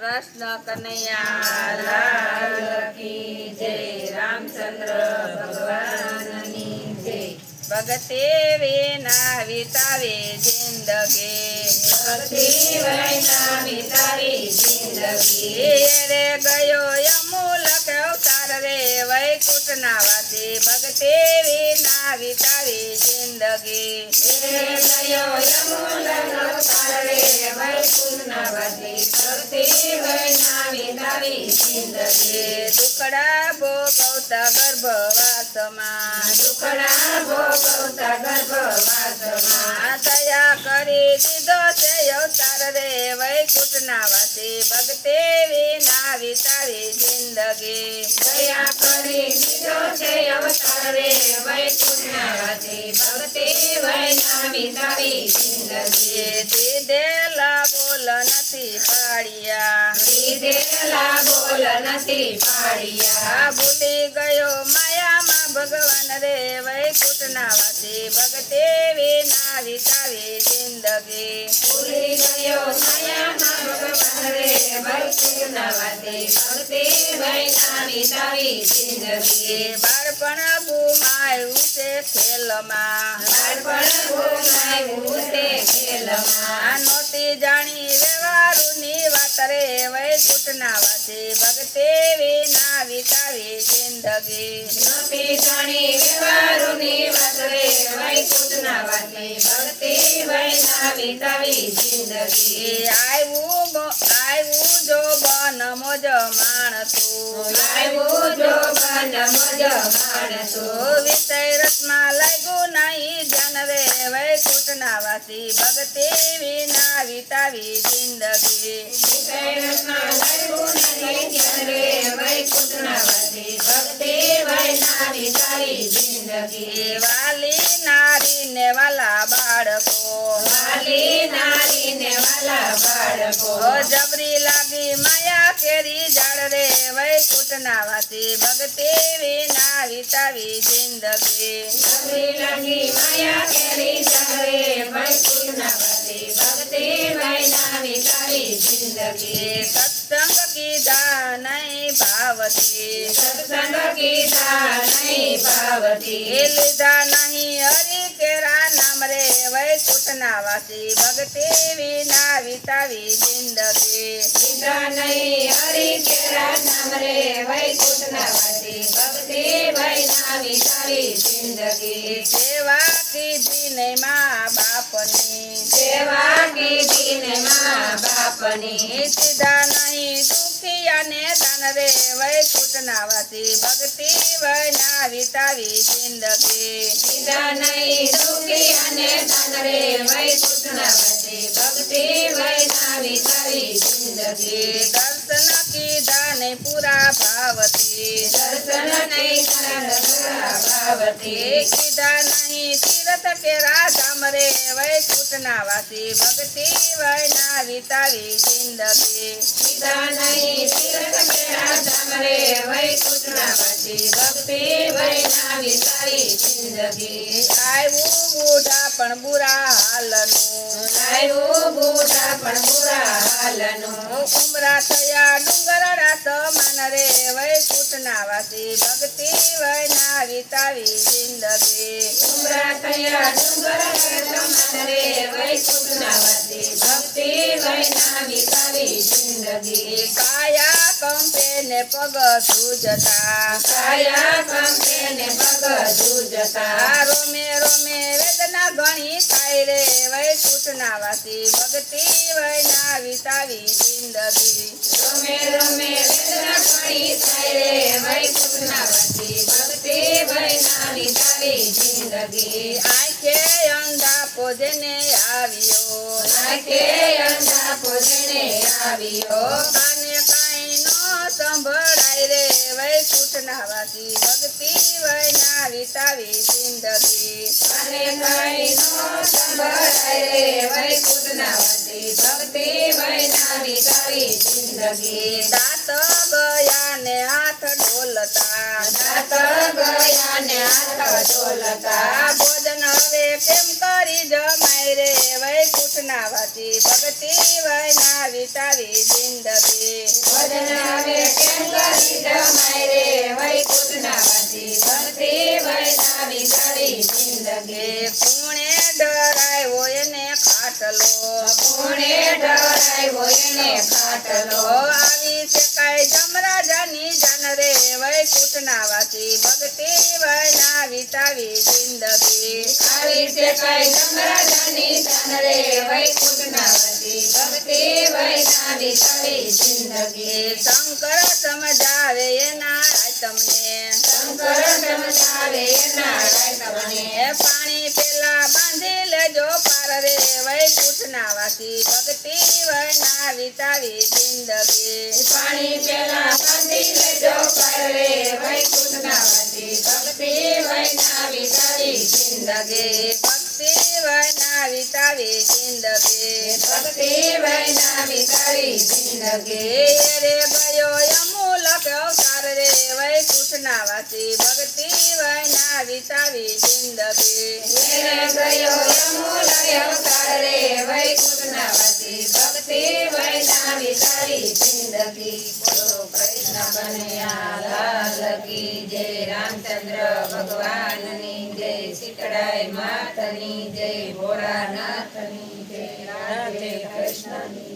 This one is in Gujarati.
कृष्ण कन्हैया लाल की जय। रामचंद्र भगवान की जय। भगते विना वितावे जिंदगी, भक्ति विना वितावे जिंदगी। रे गयो यमूलक अवतार रे वैकुंठ नावासी, भगते विना वितावे जिंदगी। रे गयो यमूलक अवतार रे वैकुंठ नावासी, भक्ति विना वितावे जिंदगी। दुखड़ा भोगवता गर्भवासમાં, दुखड़ा भोगवता गर्भवासમાં दया કરી દીધો છે અવતાર રે વૈકુંઠ નાવાસી, ભક્તે વિના વિતાવી જિંદગી। દયા કરી દીધો છે અવતાર રે વૈકુંઠ નાવાસી, ભક્તે વિના વિતાવી જિંદગી। દીધેલા બોલ નથી પાડ્યા, દીધેલા બોલ નથી પાડ્યા। ભૂલી ગયો માયામાં ભગવાન રે વૈકુંઠ નાવાસી, ભક્તે વિના વિતાવી જિંદગી। ભૂલી ગયો માયામાં ભગવાન રે વૈકુંઠ નાવાસી, ભક્તે વિના વિતાવી જિંદગી। બાળપણ ગુમાયું છે ખેલમાં, બાળપણ ગુમાયું છે ખેલમાં નહોતી જાણી વ્યવહારુની વાત રે વૈકુંઠ નાવાસી, ભક્તે વિના વિતાવી જિંદગી। નહોતી જાણી વ્યવહારુની વાત રે વૈકુંઠ નાવાસી, ભક્તે વિના વિતાવી જિંદગી। આવ્યું જો બન મોજ માણતું, આવ્યું જો બન મોજ માણતું વિષય રસમાં લાગ્યું નહીં ધ્યાન રે વૈકુંઠ નાવાસી, ભક્તે વિના વિતાવી જિંદગી। વિષય રસમાં લાગ્યું નહીં ધ્યાન રે વૈકુંઠ નાવાસી, ભક્તે વિના વિતાવી જિંદગી। વાલી નારી ને વાલા બાળકો, વાલી નારી ને વાલા બાળકો જબરી લાગી માયા કેરી ઝાડ રે વૈકુંઠ નાવાસી, ભક્તે વિના વિતાવી જિંદગી। જબરી લાગી માયા કેરી ઝાડ રે વૈકુંઠ નાવાસી, ભક્તે વિના વિતાવી જિંદગી। સત્સંગ કીધા નહીં ભાવથી, સત્સંગ કીધા નહીં ભાવથી લીધા નહીં હરિ કેરા નામ રે વૈકુંઠ નાવાસી, ભક્તે વિના વિતાવી જિંદગી। લીધા નહીં હરિ કેરા નામ રે વૈકુંઠ નાવાસી, ભક્તે વિના વિતાવી જિંદગી। સેવા કીધી ને મા બાપની, સેવા કીધી ને મા બાપની સીધા નહીં દુખિયાને દાન રે વૈકુંઠ નાવાસી, ભક્તિ વિના વિતાવી જિંદગી। સીધા નહીં દુખિયાને દાન રે વૈકુંઠ નાવાસી, ભક્તિ વિના વિતાવી જિંદગી। દર્શન કીધા ને પૂરા ભાવથી, દર્શન નહીં પૂરા ભાવથી કીધા નહીં તીર્થ કેરા ધામ રે વૈકુંઠ નાવાસી, ભક્તિ વિના વિતાવી જિંદગી। કીધા નહીં તીર્થ કેરા ધામ રે વૈકુંઠ નાવાસી, ભક્તિ વિના વિતાવી જિંદગી। આવ્યું બુઢા પણ બુરા હાલનું, આવ્યું બુઢા પણ બુરા હાલનું ઉમરા થયા ડુંગરડા સમાન રે વૈકુંઠ નાવાસી, ભક્તિ વિના વિતાવી જિંદગી। ઉમરા થયા ડુંગરડા સમાન રે વૈકુંઠ નાવાસી, ભક્તિ વિના વિતાવી જિંદગી। કાયા કંપે ને પગ ધ્રુજતા, કાયા કંપે ને પગ ધ્રુજતા રોમે રોમે વેદના ઘણી થાય રે વૈકુંઠ નાવાસી, ભક્તિ વિના વિતાવી જિંદગી। રોમે રોમે વેદના ઘણી થાય રે વૈકુંઠ નાવાસી, ભક્તિ વિના વિતાવી જિંદગી। આંખે અંધા પોજને આવ્યો, આંખે અંધા પોજને આવ્યો કાને કાંઈ નો સંભળાય રે વૈકુંઠ નાવાસી, ભક્તિ વિના વિતાવી જિંદગી। કાને કાંઈ નો સંભળાય રે વૈકુંઠ નાવાસી, ભક્તિ વિના વિતાવી જિંદગી। દાંત ગયા ને હાથ ડોલતા, દાંત ગયા ને હાથ ડોલતા ભોજન હવે કેમ કરી જમાય રે વૈકુંઠ નાવાસી, ભક્તિ વિના વિતાવી જિંદગી। જણાવે કેમ કરી જમાય રે વૈકુંઠના વાસી ભક્તિ વૈનાવી તારી જિંદગી કોણે ડરાયો એને ખાટલો કોણે ડરાયો એને ખાટલો આવી છે કઈ જમરાજાની જન રે વૈકુંઠના વાસી ભક્તિ વૈનાવી તારી જિંદગી આવી છે કઈ જમરાજાની જન રે વૈકુંઠના વાસી ભક્તિ વૈનાવી તારી જિંદગી શંકર સમજાવે એના તમને શંકર સમજાવે એના તમને પાણી પેલા બાંધી લેજો પાર રે વૈકુંઠના વાસી ભક્તિ વૈનાવી તારી જિંદગી પાણી પેલા બાંધી લેજો પાર રે વૈકુંઠના વાસી ભક્તિ વૈનાવી તારી જિંદગી ભક્તિ વૈનાવી તારી જિંદગી ભક્તિ વૈનાવી તારી જિંદગી રે ગયો અમૂલક અવતાર રે વૈકુંઠના વાસી ભક્તિ વૈનાવી તારી જિંદગી રે ગયો અમૂલક અવતાર રે વૈકુંઠના વાસી ભક્તિ વૈનાવી તારી જિંદગી બોલો કૃષ્ણ કનૈયા લાલ કી જય રામચંદ્ર ભગવાનની જય શીતળાઈ માતની જય ભોળાનાથની જય રાધે કૃષ્ણની